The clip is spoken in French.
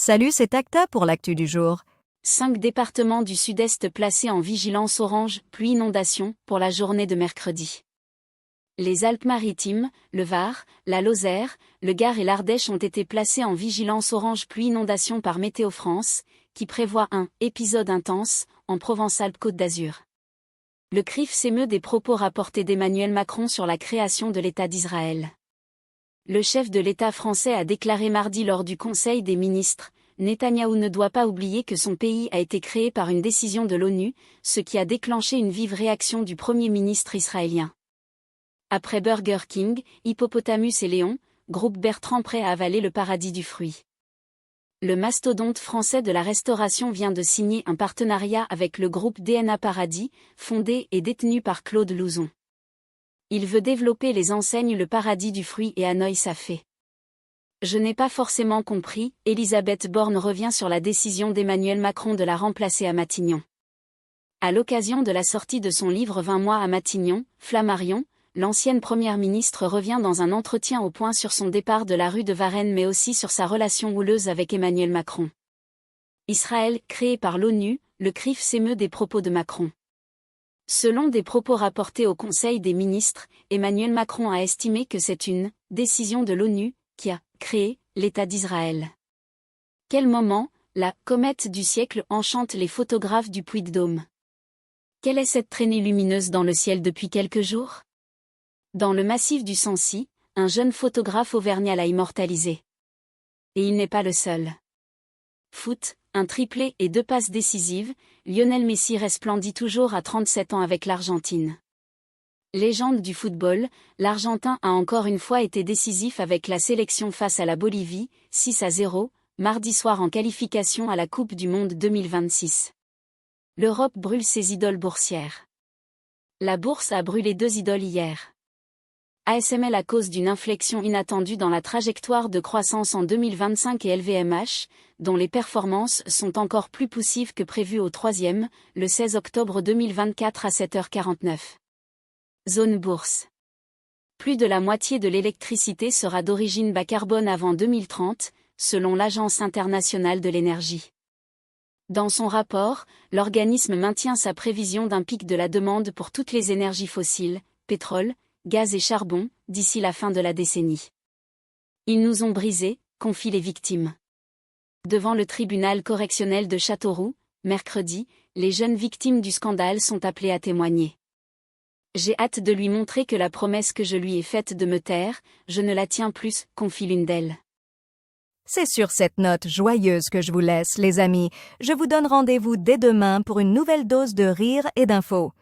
Salut, c'est Acta pour l'actu du jour. 5 départements du sud-est placés en vigilance orange, pluie-inondation, pour la journée de mercredi. Les Alpes-Maritimes, le Var, la Lozère, le Gard et l'Ardèche ont été placés en vigilance orange pluie-inondation par Météo France, qui prévoit un « épisode intense » en Provence-Alpes-Côte d'Azur. Le CRIF s'émeut des propos rapportés d'Emmanuel Macron sur la création de l'État d'Israël. Le chef de l'État français a déclaré mardi lors du Conseil des ministres: Netanyahou ne doit pas oublier que son pays a été créé par une décision de l'ONU, ce qui a déclenché une vive réaction du Premier ministre israélien. Après Burger King, Hippopotamus et Léon, groupe Bertrand prêt à avaler le paradis du fruit. Le mastodonte français de la restauration vient de signer un partenariat avec le groupe DNA Paradis, fondé et détenu par Claude Louzon. Il veut développer les enseignes Le Paradis du fruit et Hanoï Safé. Je n'ai pas forcément compris, Elisabeth Borne revient sur la décision d'Emmanuel Macron de la remplacer à Matignon. À l'occasion de la sortie de son livre 20 mois à Matignon, Flammarion, l'ancienne première ministre revient dans un entretien au Point sur son départ de la rue de Varennes mais aussi sur sa relation houleuse avec Emmanuel Macron. Israël, créé par l'ONU, le CRIF s'émeut des propos de Macron. Selon des propos rapportés au Conseil des ministres, Emmanuel Macron a estimé que c'est une « décision de l'ONU » qui a créé l'État d'Israël. Quel moment, la « comète du siècle » enchante les photographes du Puy-de-Dôme. Quelle est cette traînée lumineuse dans le ciel depuis quelques jours? Dans le massif du Sancy, un jeune photographe auvergnat l'a immortalisé. Et il n'est pas le seul. Foot, un triplé et 2 passes décisives, Lionel Messi resplendit toujours à 37 ans avec l'Argentine. Légende du football, l'Argentin a encore une fois été décisif avec la sélection face à la Bolivie, 6-0, mardi soir en qualification à la Coupe du Monde 2026. L'Europe brûle ses idoles boursières. La bourse a brûlé 2 idoles hier. ASML à cause d'une inflexion inattendue dans la trajectoire de croissance en 2025 et LVMH, dont les performances sont encore plus poussives que prévu au 3e, le 16 octobre 2024 à 7h49. Zone bourse. Plus de la moitié de l'électricité sera d'origine bas carbone avant 2030, selon l'Agence internationale de l'énergie. Dans son rapport, l'organisme maintient sa prévision d'un pic de la demande pour toutes les énergies fossiles, pétrole, gaz et charbon, d'ici la fin de la décennie. Ils nous ont brisés, confient les victimes. Devant le tribunal correctionnel de Châteauroux, mercredi, les jeunes victimes du scandale sont appelées à témoigner. J'ai hâte de lui montrer que la promesse que je lui ai faite de me taire, je ne la tiens plus, confie l'une d'elles. C'est sur cette note joyeuse que je vous laisse, les amis. Je vous donne rendez-vous dès demain pour une nouvelle dose de rire et d'infos.